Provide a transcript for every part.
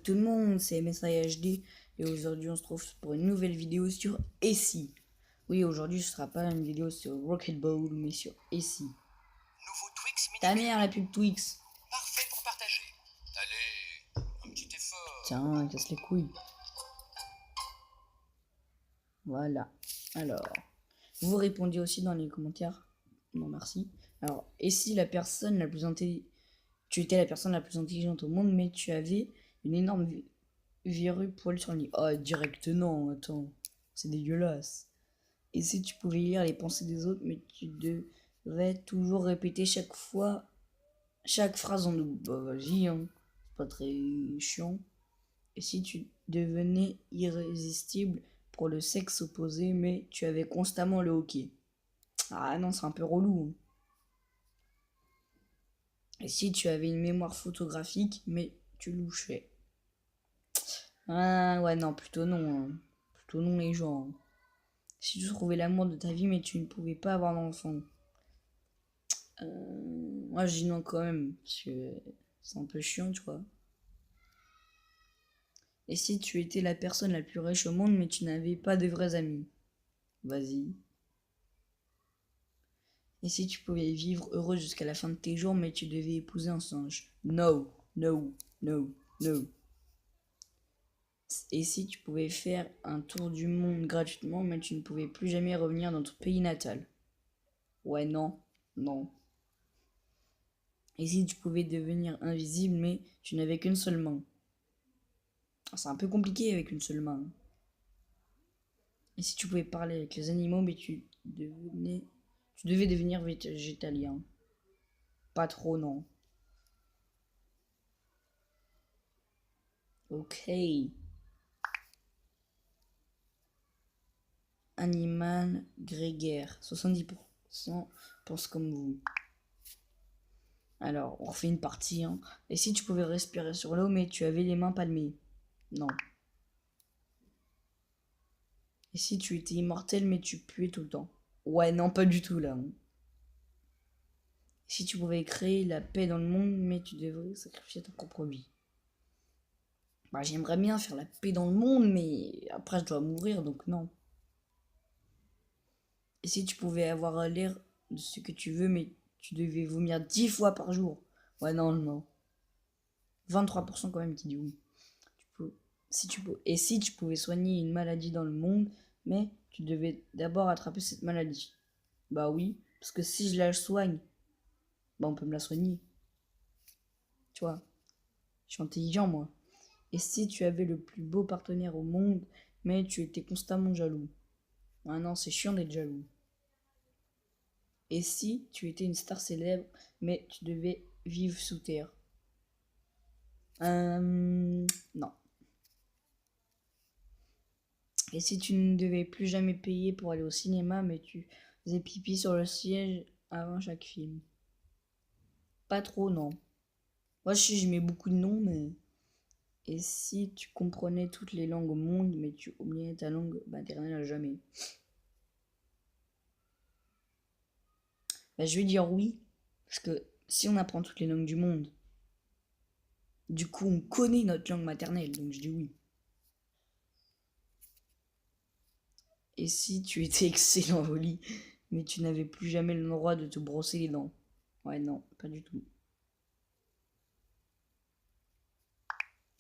tout le monde, c'est MSI HD et aujourd'hui on se trouve pour une nouvelle vidéo sur Essie. Oui, aujourd'hui ce sera pas une vidéo sur Rocket Ball mais sur Essie. Nouveau Twix mini. Ta mère la pub Twix. Parfait pour partager. Allez, un petit effort. Tiens, casse les couilles. Voilà. Alors, vous répondez aussi dans les commentaires. Non, merci. Alors, Essie, la personne la plus intelligente. Tu étais la personne la plus intelligente au monde, mais tu avais une énorme verrue poil sur le nez. Oh, direct, non, attends. C'est dégueulasse. Et si tu pouvais lire les pensées des autres, mais tu devrais toujours répéter chaque phrase en double. Bah, vas-y, hein. C'est pas très chiant. Et si tu devenais irrésistible pour le sexe opposé, mais tu avais constamment le hockey. Ah non, c'est un peu relou. Hein. Et si tu avais une mémoire photographique, mais tu louchais. Ah ouais, non, plutôt non. Hein. Plutôt non les gens. Hein. Si tu trouvais l'amour de ta vie, mais tu ne pouvais pas avoir d'enfant. Moi, je dis non quand même, parce que c'est un peu chiant, tu vois. Et si tu étais la personne la plus riche au monde, mais tu n'avais pas de vrais amis. Vas-y. Et si tu pouvais vivre heureux jusqu'à la fin de tes jours, mais tu devais épouser un singe. No, no, no, no. Et si tu pouvais faire un tour du monde gratuitement, mais tu ne pouvais plus jamais revenir dans ton pays natal. Ouais, non, non. Et si tu pouvais devenir invisible, mais tu n'avais qu'une seule main. C'est un peu compliqué avec une seule main. Et si tu pouvais parler avec les animaux, mais tu devais devenir végétalien. Pas trop, non. Ok. Animal grégaire. 70% pensent comme vous. Alors, on refait une partie. Hein. Et si tu pouvais respirer sur l'eau, mais tu avais les mains palmées? Non. Et si tu étais immortel, mais tu puais tout le temps? Ouais, non, pas du tout là. Hein. Si tu pouvais créer la paix dans le monde, mais tu devrais sacrifier ta propre vie. Bah, j'aimerais bien faire la paix dans le monde, mais après je dois mourir, donc non. Et si tu pouvais avoir l'air de ce que tu veux, mais tu devais vomir 10 fois par jour? Ouais, non, non. 23% quand même qui dit oui. Et si tu pouvais soigner une maladie dans le monde, mais tu devais d'abord attraper cette maladie? Bah oui, parce que si je la soigne, bah on peut me la soigner. Tu vois, je suis intelligent moi. Et si tu avais le plus beau partenaire au monde, mais tu étais constamment jaloux? Ah non, c'est chiant d'être jaloux. Et si tu étais une star célèbre, mais tu devais vivre sous terre? Non. Et si tu ne devais plus jamais payer pour aller au cinéma, mais tu faisais pipi sur le siège avant chaque film? Pas trop, non. Moi, je mets beaucoup de noms, mais... Et si tu comprenais toutes les langues au monde, mais tu oubliais ta langue maternelle à jamais? Bah, je vais dire oui, parce que si on apprend toutes les langues du monde, du coup, on connaît notre langue maternelle, donc je dis oui. Et si tu étais excellent au lit, mais tu n'avais plus jamais le droit de te brosser les dents? Ouais, non, pas du tout.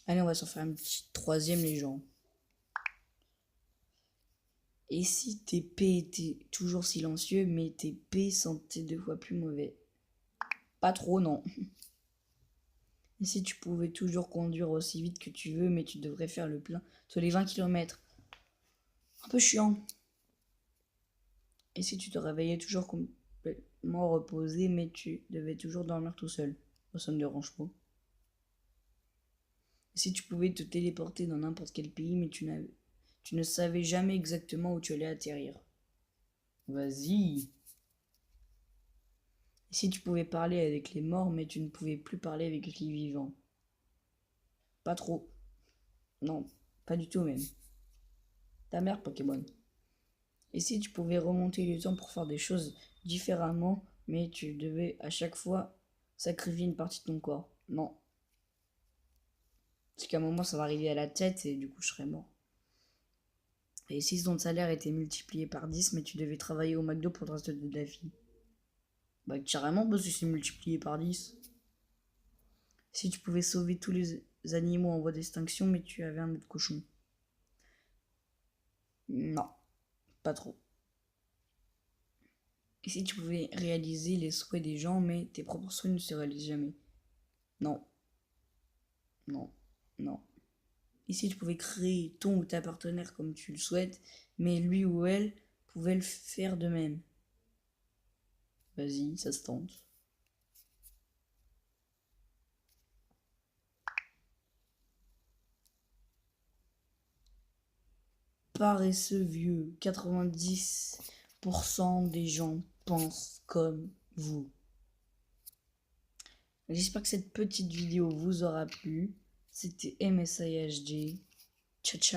Allez, on va s'en faire un petit troisième, les gens. Et si tes P étaient toujours silencieux, mais tes P sentaient 2 fois plus mauvais? Pas trop, non. Et si tu pouvais toujours conduire aussi vite que tu veux, mais tu devrais faire le plein tous les 20 km? Un peu chiant. Et si tu te réveillais toujours complètement reposé, mais tu devais toujours dormir tout seul? Ça me dérange pas. Et si tu pouvais te téléporter dans n'importe quel pays, mais tu ne savais jamais exactement où tu allais atterrir? Vas-y. Et si tu pouvais parler avec les morts, mais tu ne pouvais plus parler avec les vivants? Pas trop. Non, pas du tout même. Ta mère, Pokémon. Et si tu pouvais remonter le temps pour faire des choses différemment, mais tu devais à chaque fois sacrifier une partie de ton corps? Non. Parce qu'à un moment, ça va arriver à la tête et du coup, je serai mort. Et si ton salaire était multiplié par 10, mais tu devais travailler au McDo pour le reste de ta vie? Bah, carrément, parce que c'est multiplié par 10. Si tu pouvais sauver tous les animaux en voie d'extinction, mais tu avais un autre cochon? Non, pas trop. Et si tu pouvais réaliser les souhaits des gens, mais tes propres souhaits ne se réalisent jamais? Non, non, non. Et si tu pouvais créer ton ou ta partenaire comme tu le souhaites, mais lui ou elle pouvait le faire de même? Vas-y, ça se tente. Paresseux vieux, 90% des gens pensent comme vous. J'espère que cette petite vidéo vous aura plu. C'était MSIHD. Ciao ciao.